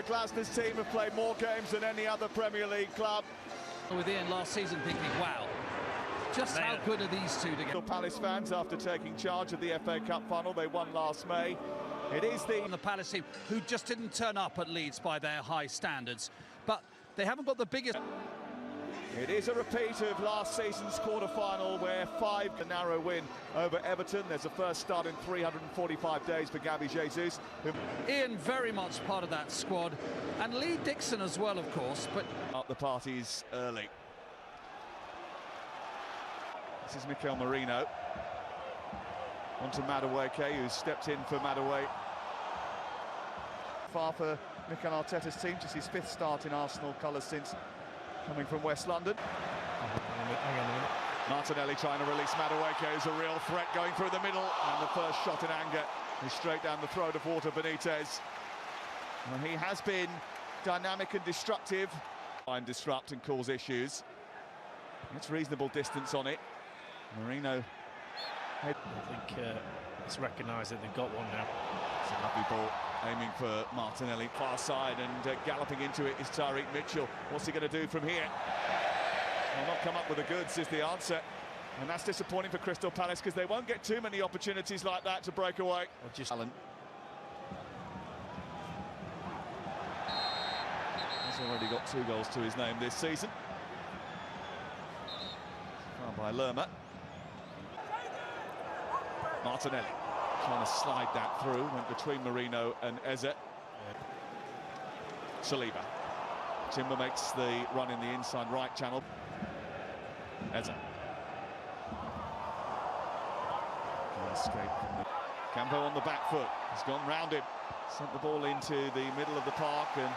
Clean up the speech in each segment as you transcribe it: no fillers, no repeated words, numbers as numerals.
the Glasners team have played more games than any other Premier League club. With Ian last season thinking, wow, just how good are these two together? Palace fans, after taking charge of the FA Cup final, they won last May. It is the Palace team who just didn't turn up at Leeds by their high standards, but they haven't got the biggest. It is a repeat of last season's quarter-final where a narrow win over Everton. There's a first start in 345 days for Gabby Jesus. Ian very much part of that squad, and Lee Dixon as well, of course, but up the parties early. This is Mikel Merino. On to Madueke, who's stepped in for Madueke. Far for Mikel Arteta's team, just his 5th start in Arsenal colours since coming from West London. Hang on a minute. Martinelli trying to release Madueke, who's a real threat going through the middle, and the first shot in anger is straight down the throat of Walter Benitez. Well, he has been dynamic and destructive. And disrupt and cause issues. It's reasonable distance on it. Merino. I think it's recognised that they've got one now. It's a lovely ball, aiming for Martinelli, far side, and galloping into it is Tyreek Mitchell. What's he going to do from here? Well, not come up with the goods is the answer. And that's disappointing for Crystal Palace because they won't get too many opportunities like that to break away. Or just Allen. He's already got 2 goals to his name this season. Found by Lerma. Martinelli trying to slide that through, went between Merino and Eze. Saliba. Timber makes the run in the inside right channel. Eze. Escape from the Campo on the back foot. He's gone round him. Sent the ball into the middle of the park, and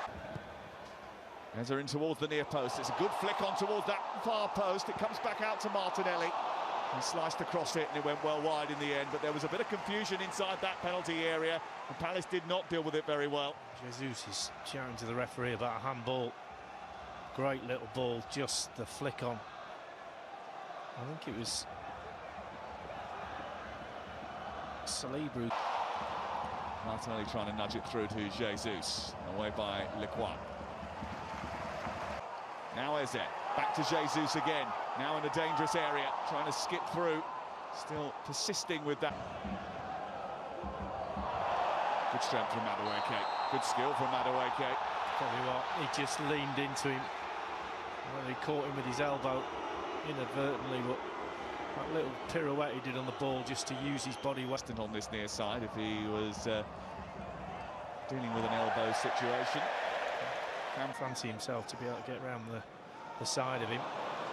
Eze in towards the near post. It's a good flick on towards that far post. It comes back out to Martinelli. He sliced across it and it went well wide in the end, but there was a bit of confusion inside that penalty area, and Palace did not deal with it very well. Jesus is shouting to the referee about a handball. Great little ball, just the flick on. I think it was Saliba. Martinelli trying to nudge it through to Jesus, away by Lequan. Now Eze, back to Jesus again, now in a dangerous area, trying to skip through, still persisting with that. Good strength from Madueke, good skill from Madueke. Probably what, he just leaned into him. Well, he caught him with his elbow inadvertently, but that little pirouette he did on the ball just to use his body weight. On this near side, if he was dealing with an elbow situation. Can fancy himself to be able to get around the side of him.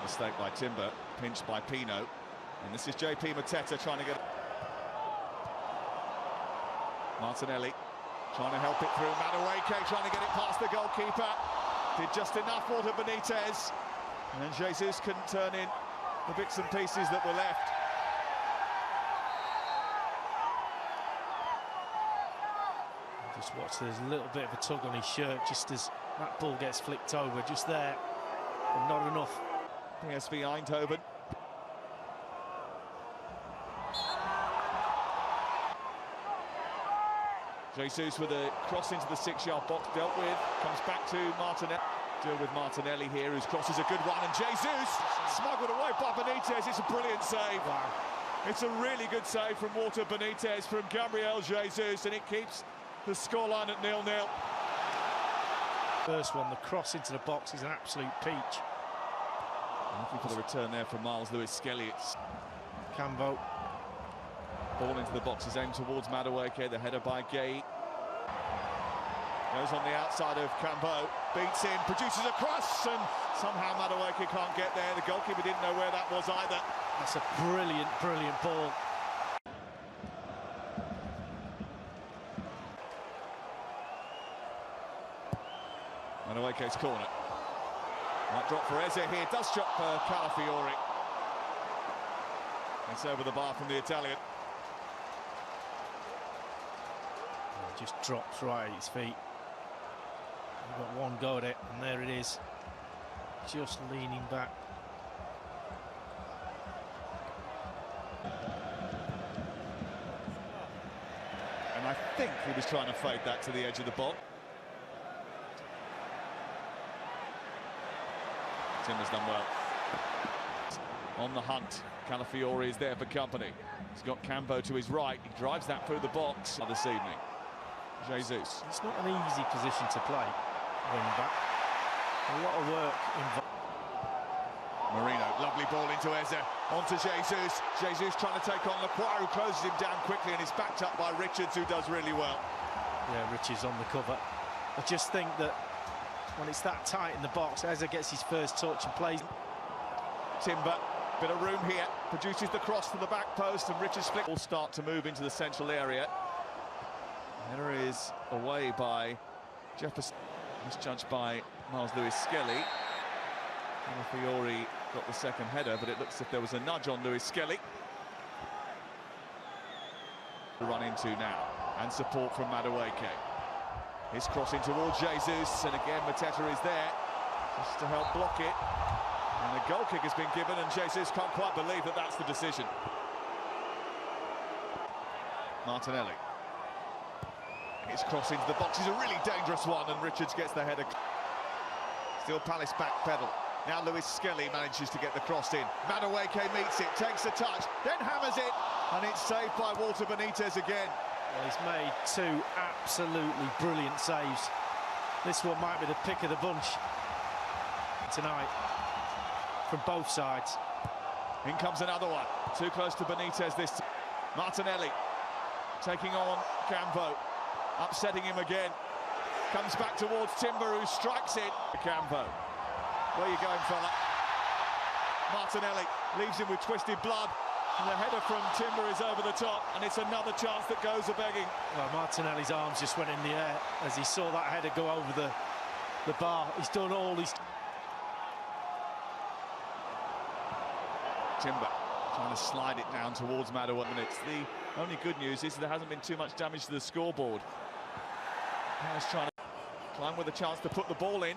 Mistake by Timber, pinched by Pino, and this is JP Mateta trying to get Martinelli trying to help it through. Madueke trying to get it past the goalkeeper, did just enough. Walter Benitez, and then Jesus couldn't turn in the bits and pieces that were left. Just watch, there's a little bit of a tug on his shirt just as that ball gets flicked over, just there, but not enough. PSV Eindhoven. Jesus with a cross into the 6-yard box, dealt with, comes back to Martinelli. Deal with Martinelli here, whose cross is a good one, and Jesus smuggled away by Benitez. It's a brilliant save. Wow. It's a really good save from Walter Benitez, from Gabriel Jesus, and it keeps the scoreline at 0-0. First one, the cross into the box is an absolute peach. Looking for the return there from Miles Lewis-Skelly. It's Cambo. Ball into the box is aimed towards Madueke, the header by Gay. Goes on the outside of Cambo, beats in, produces a cross, and somehow Madueke can't get there. The goalkeeper didn't know where that was either. That's a brilliant, brilliant ball. Madueke's corner. Might drop for Eze here, does drop for Calafiori. It's over the bar from the Italian. Just drops right at his feet. We've got one go at it, and there it is. Just leaning back. And I think he was trying to fade that to the edge of the box. Timber's done well. On the hunt, Calafiori is there for company. He's got Campo to his right. He drives that through the box this evening. Jesus. It's not an easy position to play, wing back. A lot of work involved. Marino, lovely ball into Eze, onto Jesus. Jesus trying to take on Lacroix, who closes him down quickly and is backed up by Richards, who does really well. Yeah, Richards on the cover. I just think that when it's that tight in the box, Eze gets his first touch and plays. Timber, bit of room here, produces the cross to the back post, and Richards flick will start to move into the central area. Header is away by Jefferson, misjudged by Miles Lewis-Skelly. Calafiori got the second header, but it looks as if there was a nudge on Lewis-Skelly. Run into now, and support from Madueke. His crossing towards Jesus, and again Mateta is there just to help block it. And a goal kick has been given, and Jesus can't quite believe that that's the decision. Martinelli. His cross into the box is a really dangerous one, and Richards gets the header. Still Palace backpedal. Now Lewis-Skelly manages to get the cross in. Madueke meets it, takes a touch, then hammers it, and it's saved by Walter Benitez again. Well, he's made two absolutely brilliant saves. This one might be the pick of the bunch tonight from both sides. In comes another one, too close to Benitez this time. Martinelli taking on Campo, upsetting him again. Comes back towards Timber, who strikes it. Campo, where you going, fella? Martinelli leaves him with twisted blood, and the header from Timber is over the top, and it's another chance that goes a-begging. Well, Martinelli's arms just went in the air as he saw that header go over the bar. He's done all he's... Timber trying to slide it down towards Madueke. The only good news is there hasn't been too much damage to the scoreboard. Now trying to climb with a chance to put the ball in.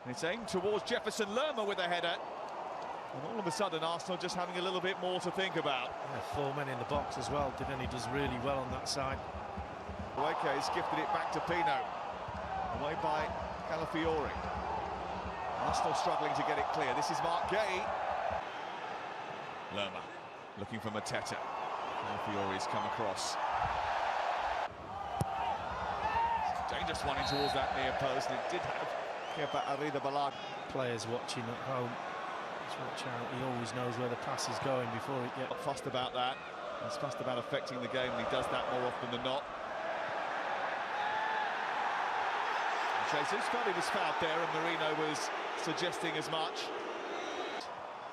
And it's aimed towards Jefferson. Lerma with a header. And all of a sudden, Arsenal just having a little bit more to think about. Yeah, 4 men in the box as well. Devaney does really well on that side. Madueke has gifted it back to Pino. Away by Calafiori. Arsenal struggling to get it clear. This is Mark Gay. Lerma looking for Mateta. Calafiori's come across. Dangerous one in towards that near post, and it did have Kepa Arrizabalaga. Players watching at home, just watch out. He always knows where the pass is going before it gets... Not fussed about that. He's fussed about affecting the game, and he does that more often than not. Jesus felt he was fouled there, and Marino was suggesting as much.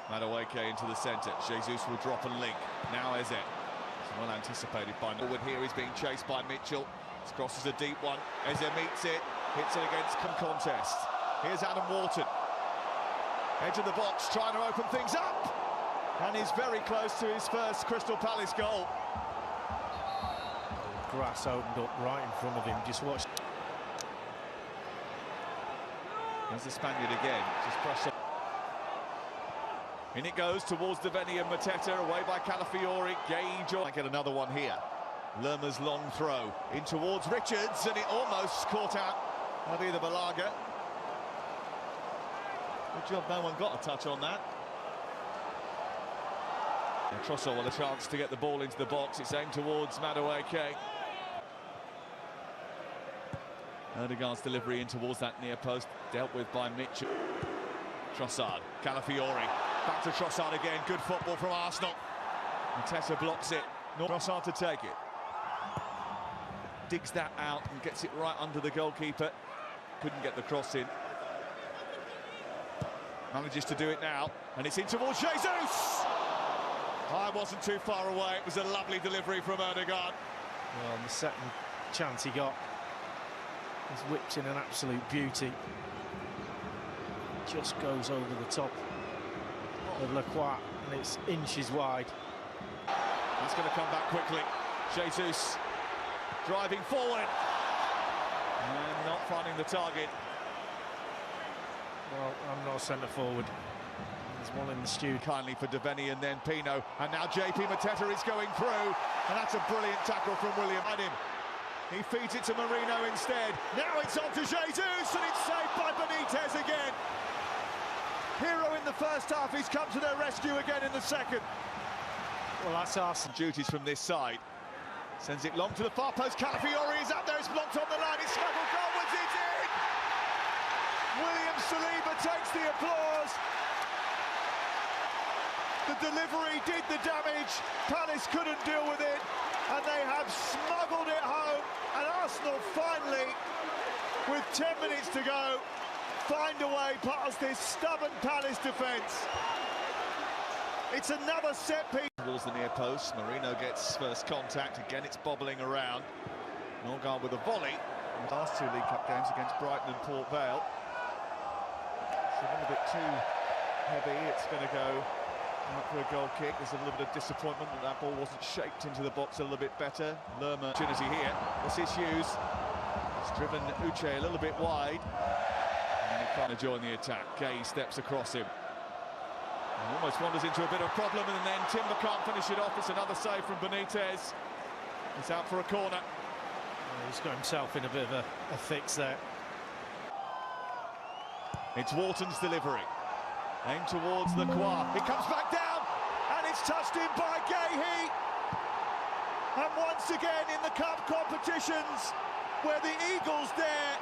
Madueke into the centre. Jesus will drop and link. Now Eze. It's well anticipated by Norwood here. He's being chased by Mitchell. This cross is a deep one. Eze meets it. Hits it against Contest. Here's Adam Wharton. Edge of the box, trying to open things up. And he's very close to his first Crystal Palace goal. Grass opened up right in front of him. Just watch. There's the Spaniard again. Just brush up. In it goes towards Devaney and Mateta, away by Calafiori. Gage might get another one here. Lerma's long throw in towards Richards, and it almost caught out Arrizabalaga. Good job, no one got a touch on that. And Trossard with a chance to get the ball into the box. It's aimed towards Madueke. Erdegaard's delivery in towards that near post, dealt with by Mitchell. Trossard, Calafiori. Back to Trossard again. Good football from Arsenal. Mateta blocks it. Trossard to take it. Digs that out and gets it right under the goalkeeper. Couldn't get the cross in. Manages to do it now, and it's in towards Jesus! I wasn't too far away. It was a lovely delivery from Erdegaard. Well, the second chance he got, he's whipped in an absolute beauty. Just goes over the top of Lacroix, and it's inches wide. That's going to come back quickly. Jesus driving forward and not finding the target. Well, I'm not centre forward. There's one in the stew. Kindly for Devaney and then Pino, and now JP Mateta is going through, and that's a brilliant tackle from William. He feeds it to Marino instead. Now it's on to Jesus, and it's saved by Benitez again. hero in the first half. He's come to their rescue again in the second. Well, that's Arsenal. Duties from this side. Sends it long to the far post. Calafiori is up there. It's blocked on the line. It's smuggled goalwards. It's in! William Saliba takes the applause. The delivery did the damage. Palace couldn't deal with it, and they have smuggled it home. And Arsenal finally, with 10 minutes to go, find a way past this stubborn Palace defence. It's another set piece. Towards the near post, Marino gets first contact. Again, it's bobbling around. Norgard with a volley. The last two League Cup games against Brighton and Port Vale. It's a little bit too heavy. It's going to go out for a goal kick. There's a little bit of disappointment that that ball wasn't shaped into the box a little bit better. Lerma opportunity here. This is Hughes. It's driven Uche a little bit wide. And he can't join the attack. Gay steps across him. And almost wanders into a bit of a problem, and then Timber can't finish it off. It's another save from Benitez. He's out for a corner. Well, he's got himself in a bit of a fix there. It's Wharton's delivery. Aimed towards the Kwa. It comes back down, and it's touched in by Gahey. And once again in the cup competitions, where the Eagles dare,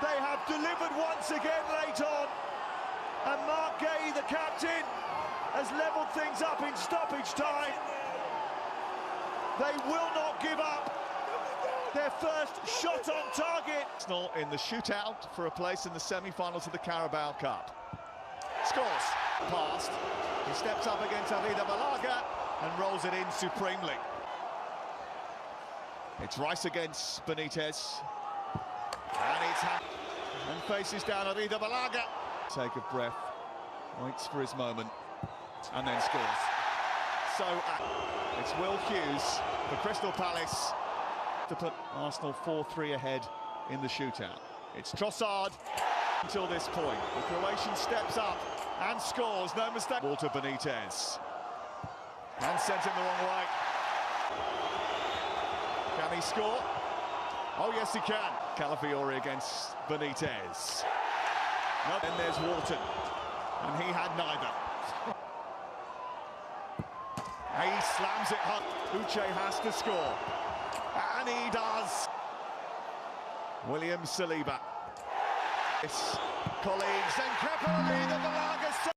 they have delivered once again late on. And Mark Gahey, the captain, has levelled things up in stoppage time. They will not give up their first shot on target. Arsenal in the shootout for a place in the semi-finals of the Carabao Cup. Scores. Passed. He steps up against Avida Balaga and rolls it in supremely. It's Rice against Benitez. And it's and faces down Avida Balaga. Take a breath, waits for his moment, and then scores. So it's Will Hughes for Crystal Palace to put Arsenal 4-3 ahead in the shootout. It's Trossard until this point. The Croatian steps up and scores, no mistake. Walter Benitez. And sent him the wrong way. Can he score? Oh yes he can. Calafiori against Benitez. Then there's Wharton, and he had neither. He slams it home. Uche has to score, and he does. William Saliba. His colleagues and Kepa, the